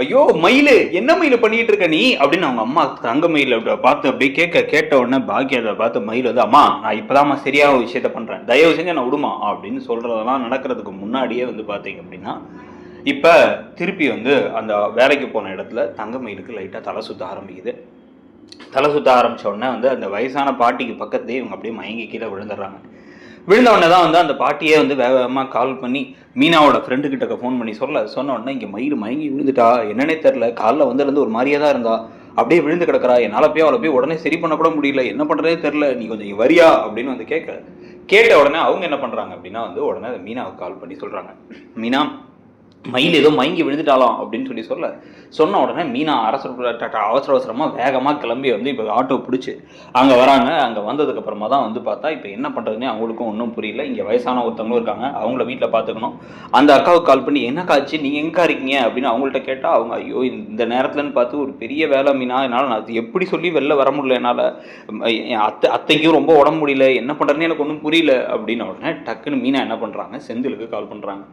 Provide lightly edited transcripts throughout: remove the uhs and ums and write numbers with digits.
ஐயோ மயில், என்ன மயில் பண்ணிட்டு இருக்க நீ அப்படின்னு அவங்க அம்மா தங்க மயில் பார்த்து அப்படியே கேட்ட உடனே பாக்கியதை பார்த்து மயில் வந்து, அம்மா நான் இப்போதாம்மா சரியாக விஷயத்த பண்ணுறேன், தயவு செஞ்சு நான் விடுமா அப்படின்னு சொல்கிறதெல்லாம் நடக்கிறதுக்கு முன்னாடியே வந்து பார்த்தீங்க அப்படின்னா இப்போ திருப்பி வந்து அந்த வேலைக்கு போன இடத்துல தங்க மயிலுக்கு லைட்டாக தலை சுத்த ஆரம்பிக்குது. தலை சுத்த ஆரம்பித்த உடனே வந்து அந்த வயசான பாட்டிக்கு பக்கத்துலேயே இவங்க அப்படியே மயங்கி கீழே விழுந்துடுறாங்க. விழுந்த உடனே தான் வந்து அந்த பாட்டியே வந்து வேகமாக கால் பண்ணி மீனாவோட ஃப்ரெண்டு கிட்ட ஃபோன் பண்ணி சொன்ன உடனே இங்கே மயில் மயங்கி விழுந்துட்டா, என்னன்னே தெரில, காலில் வந்து ஒரு மாதிரியே தான் இருந்தா, அப்படியே விழுந்து கிடக்கிறா, என்னால் போய் அவளை போய் உடனே சரி பண்ண கூட முடியல, என்ன பண்ணுறதே தெரில, நீ கொஞ்சம் வரியா அப்படின்னு வந்து கேட்ட உடனே அவங்க என்ன பண்ணுறாங்க அப்படின்னா வந்து உடனே மீனாவுக்கு கால் பண்ணி சொல்கிறாங்க, மீனா மயில் ஏதோ மயங்கி விழுந்துட்டாலாம் அப்படின்னு சொன்ன உடனே மீனா அவசர அவசரமாக வேகமாக கிளம்பி வந்து இப்போ ஆட்டோ பிடிச்சி அங்கே வராங்க. அங்கே வந்ததுக்கு அப்புறமா தான் வந்து பார்த்தா இப்போ என்ன பண்ணுறதுனே அவங்களுக்கும் ஒன்றும் புரியல. இங்கே வயசான ஒருத்தவங்களும் இருக்காங்க, அவங்கள வீட்டில் பார்த்துக்கணும். அந்த அக்காவுக்கு கால் பண்ணி என்ன காய்ச்சி நீங்கள் எங்கே இருக்கீங்க அப்படின்னு அவங்கள்ட்ட கேட்டால் அவங்க, ஐயோ இந்த நேரத்துலன்னு பார்த்து ஒரு பெரிய வேலை மீனா, என்னால் நான் எப்படி சொல்லி வெளில வர முடியல, என்னால் அத்தைக்கும் ரொம்ப உடம்பு முடியல, என்ன பண்ணுறதுன்னு எனக்கு ஒன்றும் புரியல அப்படின்னு உடனே டக்குன்னு மீனா என்ன பண்ணுறாங்க, செந்திலுக்கு கால் பண்ணுறாங்க.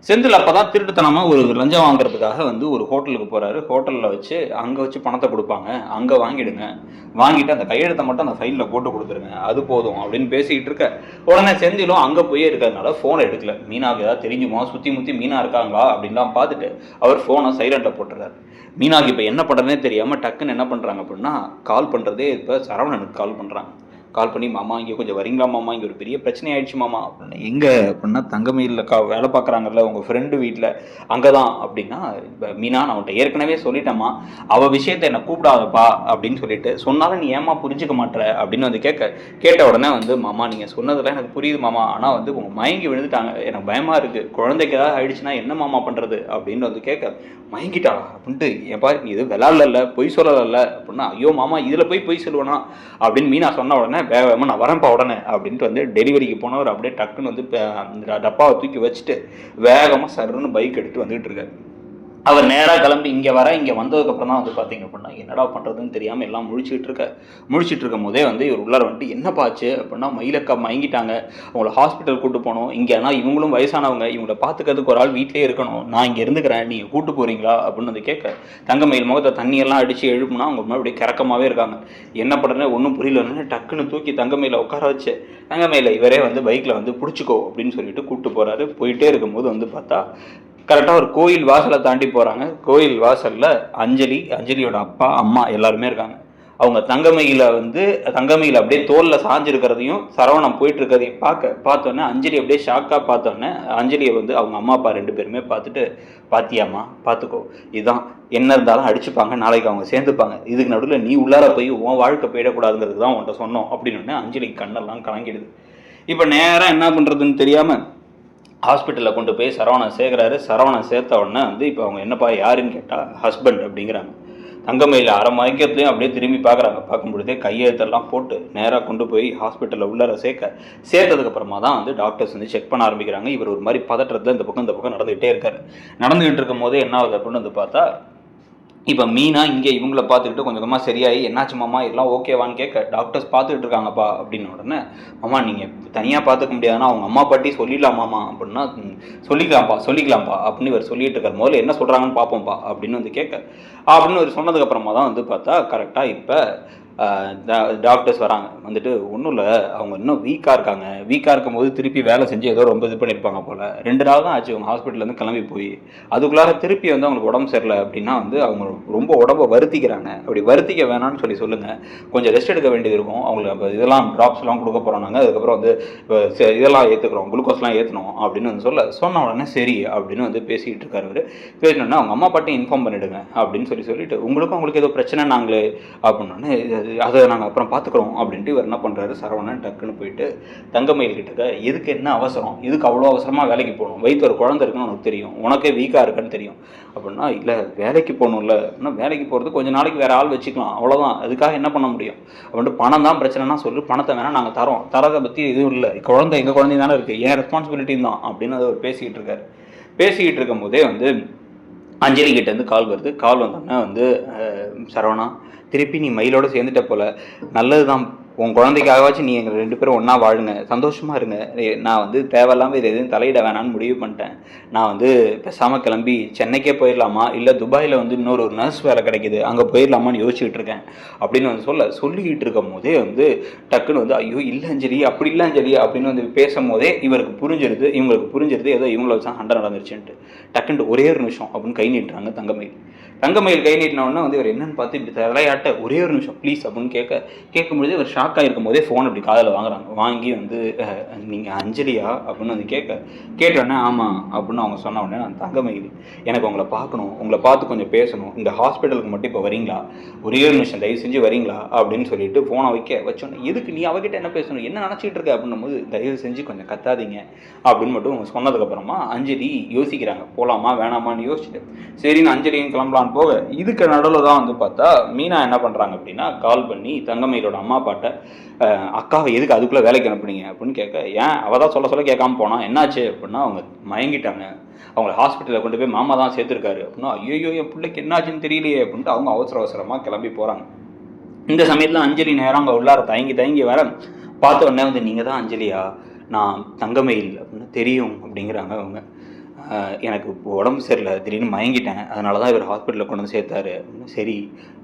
செந்தில் அப்போ தான் திருட்டுத்தனமாக ஒரு லஞ்சம் வாங்குறதுக்காக வந்து ஒரு ஹோட்டலுக்கு போகிறாரு. ஹோட்டலில் வச்சு அங்கே வச்சு பணத்தை கொடுப்பாங்க, அங்கே வாங்கிடுங்க, வாங்கிட்டு அந்த கையெழுத்தை மட்டும் அந்த ஃபைலில் போட்டு கொடுத்துருங்க, அது போதும் அப்படின்னு பேசிக்கிட்டு இருக்க உடனே செந்திலும் அங்கே போயே இருக்கிறதுனால ஃபோனை எடுக்கல. மீனாவுக்கு ஏதாவது தெரிஞ்சுமா, சுற்றி முற்றி மீனா இருக்காங்களா அப்படின்லாம் பார்த்துட்டு அவர் ஃபோனை சைலண்டில் போட்டுறாரு. மீனாவுக்கு இப்போ என்ன பண்ணுறதுனே தெரியாமல் டக்குன்னு என்ன பண்ணுறாங்க அப்படின்னா கால் பண்ணுறதே இப்போ சரவணனுக்கு கால் பண்ணுறாங்க. கால் பண்ணி, மாமா இங்கே கொஞ்சம் வரீங்களா மாமா, இங்கே ஒரு பெரிய பிரச்சனை ஆயிடுச்சு மாமா அப்படின்னா. எங்கே அப்படின்னா தங்கமயிலில் வேலை பார்க்குறாங்கல்ல உங்கள் ஃப்ரெண்டு வீட்டில், அங்கே தான் அப்படின்னா. இப்போ மீனா நான் அவன்கிட்ட ஏற்கனவே சொல்லிட்டேம்மா, அவள் விஷயத்தை என்னை கூப்பிடாதப்பா அப்படின்னு சொல்லிட்டு சொன்னாலும் நீ ஏமா புரிஞ்சுக்க மாட்டேற அப்படின்னு வந்து கேட்ட உடனே வந்து, மாமா நீங்கள் சொன்னதெல்லாம் எனக்கு புரியுது மாமா, ஆனால் வந்து உங்கள் மயங்கி விழுந்துட்டாங்க, எனக்கு பயமாக இருக்குது, குழந்தைக்கு ஏதாவது ஆயிடுச்சுன்னா என்ன மாமா பண்ணுறது அப்படின்னு வந்து மயங்கிட்டாளா அப்படின்ட்டு, எப்பா நீ இது விளாட்ல பொய் சொல்லல அப்படின்னா, ஐயோ மாமா இதில் பொய் சொல்லுவேனா அப்படின்னு மீனா சொன்ன உடனே வேகமாக நான் வரேன்ப்பா உடனே அப்படின்ட்டு வந்து டெலிவரிக்கு போனவர் அப்படியே டக்குன்னு வந்து டப்பாவை தூக்கி வச்சுட்டு வேகமாக சர்ன்னு பைக் எடுத்து வந்துகிட்டு இருக்காரு. அவர் நேராக கிளம்பி இங்கே வந்ததுக்கப்புறம் தான் வந்து பார்த்தீங்க அப்படின்னா என்னடா பண்ணுறதுன்னு தெரியாமல் எல்லாம் முழிச்சிட்டு இருக்கும் போதே வந்து இவர் உள்ளார வந்துட்டு, என்னப்பாச்சு அப்படின்னா, மயிலக்கா மயங்கிட்டாங்க, அவங்கள ஹாஸ்பிட்டல் கூட்டு போகணும், இங்கே ஆனால் இவங்களும் வயசானவங்க, இவங்களை பார்த்துக்கிறதுக்கு ஒரு ஆள் வீட்டிலே இருக்கணும், நான் இங்கே இருந்துக்கிறேன், நீங்கள் கூட்டு போகிறீங்களா அப்படின்னு வந்து தங்க மயில் முகத்தை தண்ணியெல்லாம் அடித்து எழுப்புனா அவங்க அப்படியே கிறக்கமாகவே இருக்காங்க. என்ன பண்ணுறேன்னு ஒன்றும் புரியலன்னு டக்குன்னு தூக்கி தங்க மயிலை உட்கார வச்சு தங்க மயிலை இவரே வந்து பைக்கில் வந்து பிடிச்சிக்கோ அப்படின்னு சொல்லிட்டு கூப்பிட்டு போகிறாரு. போயிட்டே இருக்கும்போது வந்து பார்த்தா கரெக்டாக ஒரு கோயில் வாசலை தாண்டி போகிறாங்க. கோயில் வாசலில் அஞ்சலியோட அப்பா அம்மா எல்லாருமே இருக்காங்க. அவங்க தங்கமயில அப்படியே தோலில் சாஞ்சிருக்கிறதையும் சரவணம் போயிட்டு இருக்கிறதையும் பார்த்தோன்னே அஞ்சலி அப்படியே ஷாக்காக பார்த்தோன்னே அஞ்சலியை வந்து அவங்க அம்மா அப்பா 2 பேருமே பார்த்துட்டு, பாத்தியாம்மா பார்த்துக்கோ, இதுதான் என்ன இருந்தாலும் அடிச்சுப்பாங்க, நாளைக்கு அவங்க சேர்ந்துப்பாங்க, இதுக்கு நடுவில் நீ உள்ளார போய் உன் வாழ்க்கை போயிடக்கூடாதுங்கிறது தான் உன்ட்ட சொன்னோம் அப்படின்னு அஞ்சலிக்கு கண்ணெல்லாம் கலங்கிடுது. இப்போ நேராக என்ன பண்ணுறதுன்னு தெரியாமல் ஹாஸ்பிட்டலில் கொண்டு போய் சரவணன் சேர்த்த உடனே வந்து இப்போ அவங்க என்னப்பா யாருன்னு கேட்டால் ஹஸ்பண்ட் அப்படிங்கிறாங்க. தங்கமயில அரை மயக்கத்துலேயும் அப்படியே திரும்பி பார்க்கும்பொழுதே கையெழுத்தெல்லாம் போட்டு நேராக கொண்டு போய் ஹாஸ்பிட்டலில் உள்ளார சேர்த்ததுக்கப்புறமா தான் வந்து டாக்டர்ஸ் வந்து செக் பண்ண ஆரம்பிக்கிறாங்க. இவர் ஒரு மாதிரி பதற்றத்தில் இந்த பக்கம் நடந்துகிட்டே இருக்காரு. நடந்துகிட்டு இருக்கும் போதே என்ன ஆகுது அப்படின்னு வந்து பார்த்தா, இப்போ மீனா இங்கே இவங்கள பார்த்துக்கிட்டு கொஞ்சம் கொஞ்சமாக சரியாகி, என்னாச்சு மாமா எல்லாம் ஓகேவான்னு டாக்டர்ஸ் பார்த்துக்கிட்டு இருக்காங்கப்பா அப்படின்னு உடனே, மாமா நீங்கள் தனியாக பார்த்துக்க முடியாதுன்னா அவங்க அம்மா பாட்டி சொல்லிடலாமாம்மா அப்படின்னா, சொல்லிக்கலாம்ப்பா அப்படின்னு இவர் சொல்லிட்டு இருக்கார். முதல்ல என்ன சொல்கிறாங்கன்னு பார்ப்போம்ப்பா அப்படின்னு வந்து அப்படின்னு ஒரு சொன்னதுக்கப்புறமா தான் வந்து பார்த்தா கரெக்டாக இப்போ டாக்டர்ஸ் வராங்க. வந்துட்டு ஒன்றும் இல்லை, அவங்க இன்னும் வீக்காக இருக்கும்போது திருப்பி வேலை செஞ்சு ஏதோ ரொம்ப இது பண்ணியிருப்பாங்க போல். 2 நாள் தான் ஆச்சு அவங்க ஹாஸ்பிட்டல்லேருந்து கிளம்பி போய். அதுக்குள்ளார திருப்பி வந்து அவங்களுக்கு உடம்பு சரியில்லை அப்படின்னா வந்து அவங்க ரொம்ப உடம்பை வருத்திக்கிறாங்க. அப்படி வருத்திக்க வேணான்னு சொல்லுங்கள், கொஞ்சம் ரெஸ்ட் எடுக்க வேண்டியது இருக்கும் அவங்களுக்கு. இப்போ இதெல்லாம் ட்ராப்ஸ்லாம் கொடுக்க போகிறோம் நாங்கள், அதுக்கப்புறம் வந்து இதெல்லாம் ஏற்றுக்கிறோம், குளுக்கோஸ்லாம் ஏற்றணும் அப்படின்னு வந்து சொன்ன உடனே சரி அப்படின்னு வந்து பேசிக்கிட்டு இருக்காரு. அவர் பேசினோன்னா அவங்க அம்மா பாட்டி இன்ஃபார்ம் பண்ணிவிடுங்க அப்படின்னு சொல்லிட்டு, உங்களுக்கு ஏதோ பிரச்சனை நாங்களே அப்படின்னோடனே, அதை நாங்கள் அப்புறம் பார்த்துக்குறோம் அப்படின்ட்டு இவர் என்ன பண்ணுறாரு, சரவணன் டக்குன்னு போயிட்டு தங்கமயில் கிட்ட, எதுக்கு என்ன அவசரம், இதுக்கு அவ்வளோ அவசரமாக வேலைக்கு போகணும், வயிற்று ஒரு குழந்தை இருக்குன்னு உனக்கு தெரியும், உனக்கே வீக்காக இருக்குன்னு தெரியும் அப்படின்னா, இல்லை வேலைக்கு போகணும்ல அப்படின்னா, வேலைக்கு போகிறது கொஞ்சம் நாளைக்கு வேறு ஆள் வச்சுக்கலாம் அவ்வளோதான், அதுக்காக என்ன பண்ண முடியும் அப்படின்ட்டு, பணம் தான் பிரச்சனைனா சொல்லு, பணத்தை வேணால் நாங்கள் தரதை பற்றி எதுவும் இல்லை, குழந்தை எங்கள் குழந்தையும் தானே இருக்குது, என் ரெஸ்பான்சிபிலிட்டியும் தான் அப்படின்னு அதை அவர் பேசிக்கிட்டு இருக்கும் போதே வந்து அஞ்சலி கிட்டேருந்து கால் வருது. கால் வந்தோடனே வந்து, சரவணா திருப்பி நீ மயிலோடு சேர்ந்துட்ட போல், நல்லது தான் உன் குழந்தைக்காகவாச்சும் நீ எங்கள் 2 பேரும் ஒன்றா வாழுங்க, சந்தோஷமாக இருங்க. நான் வந்து தேவையில்லாமல் இது எதுவும் தலையிட வேணான்னு முடிவு பண்ணிட்டேன். நான் வந்து பேசாமல் கிளம்பி சென்னைக்கே போயிடலாமா, இல்லை துபாயில் வந்து இன்னொரு ஒரு நர்ஸ் வேலை கிடைக்குது, அங்கே போயிடலாமான்னு யோசிச்சுக்கிட்டு இருக்கேன் அப்படின்னு வந்து சொல்லிக்கிட்டு இருக்கும் போதே வந்து டக்குன்னு வந்து ஐயோ இல்லை அஞ்சலி, அப்படி இல்லை அஞ்சலி அப்படின்னு வந்து பேசும் போதே இவங்களுக்கு புரிஞ்சிருது ஏதோ இவங்கள வச்சா சண்டை நடந்துருச்சுன்ட்டு. டக்குன்ட்டு ஒரே ஒரு நிமிஷம் அப்படின்னு கை நீட்டுறாங்க தங்கமயில் கை நீட்டினோடனே வந்து இவர் என்னன்னு பார்த்து இப்படி தலையாட்ட ஒரே ஒரு நிமிஷம் ப்ளீஸ் அப்படின்னு கேட்கும்பொழுது இவர் ஷாக் ஆகிருக்கும் போதே ஃபோன் அப்படி காதில் வாங்கி வந்து நீங்கள் அஞ்சலியா அப்படின்னு வந்து கேட்டோடனே ஆமாம் அப்படின்னு அவங்க சொன்ன உடனே நான் தங்கமயில் எனக்கு உங்களை பார்க்கணும், உங்களை பார்த்து கொஞ்சம் பேசணும், இந்த ஹாஸ்பிட்டலுக்கு மட்டும் இப்போ வரீங்களா, ஒரே ஒரு நிமிஷம் தயவு செஞ்சு வரீங்களா அப்படின்னு சொல்லிட்டு ஃபோனை வச்சோன்னே எதுக்கு நீ அவகிட்ட என்ன பேசணும், என்ன நினச்சிட்டு இருக்க அப்படின்னும் போது தயவு செஞ்சு கொஞ்சம் கத்தாதீங்க அப்படின்னு மட்டும் அவங்க சொன்னதுக்கப்புறமா அஞ்சலி யோசிக்கிறாங்க போகலாமா வேணாமான்னு யோசிச்சுட்டு சரின்னு அஞ்சலியும் கிளம்பலான்னு போக இதுக்கு நடுவில் தான் வந்து பார்த்தா மீனா என்ன பண்ணுறாங்க அப்படின்னா கால் பண்ணி தங்கமயிலோட அம்மா அப்பாட்ட அக்காவை எதுக்கு அதுக்குள்ளே வேலைக்கு அனுப்புனீங்க அப்படின்னு கேட்க ஏன் அவள் தான் சொல்ல கேட்காம போனா என்னாச்சு அப்படின்னா அவங்க மயங்கிட்டாங்க, அவங்கள ஹாஸ்பிட்டலில் கொண்டு போய் மாமா தான் சேர்த்துருக்காரு அப்படின்னா ஐயோ என் பிள்ளைக்கு என்னாச்சுன்னு தெரியலையே அப்படின்ட்டு அவங்க அவசரமாக கிளம்பி போகிறாங்க. இந்த சமயத்தில் அஞ்சலி நேரம் அங்கே உள்ளார தயங்கி வர பார்த்த உடனே வந்து நீங்கள் தான் அஞ்சலியா, நான் தங்கமயில் அப்படின்னு தெரியும் அப்படிங்கிறாங்க அவங்க. எனக்கு உடம்பு சரியில்லை, திடீர்னு மயங்கிட்டேன், அதனால தான் இவர் ஹாஸ்பிட்டலில் கொண்டு வந்து சேர்த்தாரு. சரி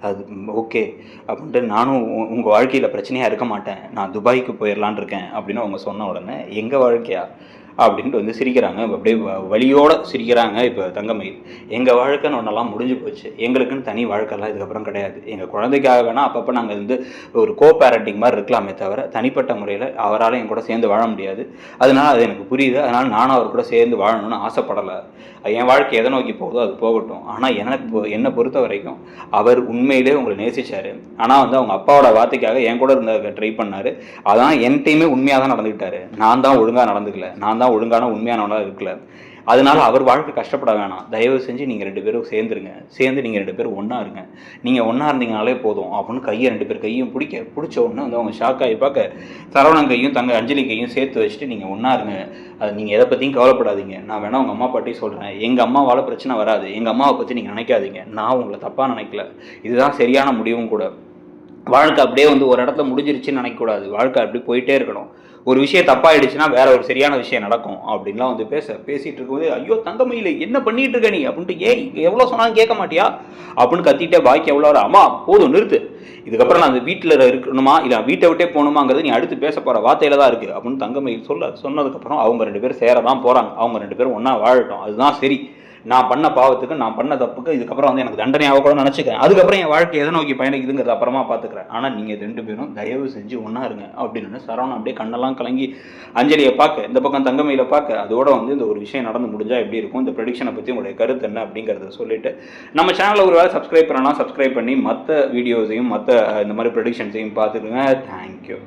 அது ஓகே அப்படின்ட்டு நானும் உங்கள் வாழ்க்கையில் பிரச்சனையாக இருக்க மாட்டேன், நான் துபாய்க்கு போயிடலான் இருக்கேன் அப்படின்னு அவங்க சொன்ன உடனே எங்கள் வாழ்க்கையா அப்படின்ட்டு வந்து சிரிக்கிறாங்க, அப்படியே வழியோடு சிரிக்கிறாங்க. இப்போ தங்கமயில் எங்கள் வாழ்க்கைன்னு ஒன்றெல்லாம் முடிஞ்சு போச்சு, எங்களுக்குன்னு தனி வாழ்க்கைலாம் இதுக்கப்புறம் கிடையாது, எங்கள் குழந்தைக்காக வேணால் அப்பப்போ நாங்கள் வந்து ஒரு கோ பேரண்டிங் மாதிரி இருக்கலாமே தவிர தனிப்பட்ட முறையில் அவரால் என் கூட சேர்ந்து வாழ முடியாது, அதனால் அது எனக்கு புரியுது, அதனால் நானும் அவர் கூட சேர்ந்து வாழணும்னு ஆசைப்படலை, என் வாழ்க்கை எதை நோக்கி போகுதோ அது போகட்டும். ஆனால் என்னை பொறுத்த வரைக்கும் அவர் உண்மையிலே உங்களை நேசிச்சார், ஆனால் வந்து அவங்க அப்பாவோட வார்த்தைக்காக என் கூட இருந்த ட்ரை பண்ணார், அதான் என்கிட்டையுமே உண்மையாக தான் நடந்துக்கிட்டாரு, நான் தான் ஒழுங்காக நடந்துக்கல, நான் தான் ஒழுங்கான உண்மையானவனாக இருக்கல, அதனால அவர் வாழ்க்கை கஷ்டப்பட வேணாம், தயவு செஞ்சு நீங்கள் 2 பேரும் சேர்ந்து நீங்கள் 2 பேரும் ஒன்றா இருங்க, நீங்கள் ஒன்றா இருந்தீங்கனாலே போதும் அப்படின்னு கையை 2 பேர் கையும் பிடிச்ச உடனே வந்து அவங்க ஷாக் ஆகி பார்க்க சரவணன் கையும் அஞ்சலி கையும் சேர்த்து வச்சுட்டு நீங்கள் ஒன்றா இருங்க, அது நீங்கள் எதை பற்றியும் கவலைப்படாதீங்க, நான் வேணா உங்கள் அம்மா பாட்டையும் சொல்கிறேன், எங்கள் அம்மாவால் பிரச்சனை வராது, எங்கள் அம்மாவை பற்றி நீங்கள் நினைக்காதீங்க, நான் உங்களை தப்பாக நினைக்கல, இதுதான் சரியான முடிவும் கூட, வாழ்க்கை அப்படியே வந்து ஒரு இடத்துல முடிஞ்சிருச்சுன்னு நினைக்கக்கூடாது, வாழ்க்கை அப்படி போயிட்டே இருக்கணும், ஒரு விஷயம் தப்பாயிடுச்சுன்னா வேற ஒரு சரியான விஷயம் நடக்கும் அப்படின்லாம் வந்து பேசிட்டு இருக்கும்போது ஐயோ தங்கமயில் என்ன பண்ணிட்டு இருக்க நீ அப்படின்ட்டு எவ்வளோ சொன்னாலும் கேட்க மாட்டியா அப்படின்னு கத்திட்டே பாக்கி எவ்வளோ அம்மா போதும் நிறுத்து, இதுக்கப்புறம் நான் அந்த வீட்டில் இருக்கணுமா இல்லை வீட்டை விட்டே போகணுமாங்கிறது நீ அடுத்து பேச போகிற வார்த்தையில தான் இருக்குது அப்படின்னு தங்கமயில் சொன்னதுக்கப்புறம் அவங்க 2 பேரும் சேர தான் போகிறாங்க, அவங்க 2 பேரும் ஒன்றா வாழட்டும், அதுதான் சரி, நான் பண்ண பாவத்துக்கு நான் பண்ண தப்புக்கு இதுக்கப்புறம் வந்து எனக்கு தண்டனையாக கூட நினச்சிக்கிறேன், அதுக்கப்புறம் என் வாழ்க்கை எதை நோக்கி பயணிக்குதுங்கிறது அப்புறமா பார்த்துக்கிறேன், ஆனால் நீங்கள் 2 பேரும் தயவு செஞ்சு ஒன்றா இருங்க அப்படின்னு சரவணன் அப்படியே கண்ணெல்லாம் கலங்கி அஞ்சலியை பார்க்க இந்த பக்கம் தங்கமயில பார்க்க அதோட வந்து இந்த ஒரு விஷயம் நடந்து முடிஞ்சால் எப்படி இருக்கும், இந்த ப்ரெடிக்ஷனை பற்றி உங்களுடைய கருத்து என்ன அப்படிங்கிறத சொல்லிட்டு நம்ம சேனலில் ஒரு வேளை சப்ஸ்கிரைப் பண்ணலாம், சப்ஸ்கிரைப் பண்ணி மற்ற வீடியோஸையும் மற்ற இந்த மாதிரி ப்ரெடிக்ஷன்ஸையும் பார்த்துக்குங்க. தேங்க்யூ.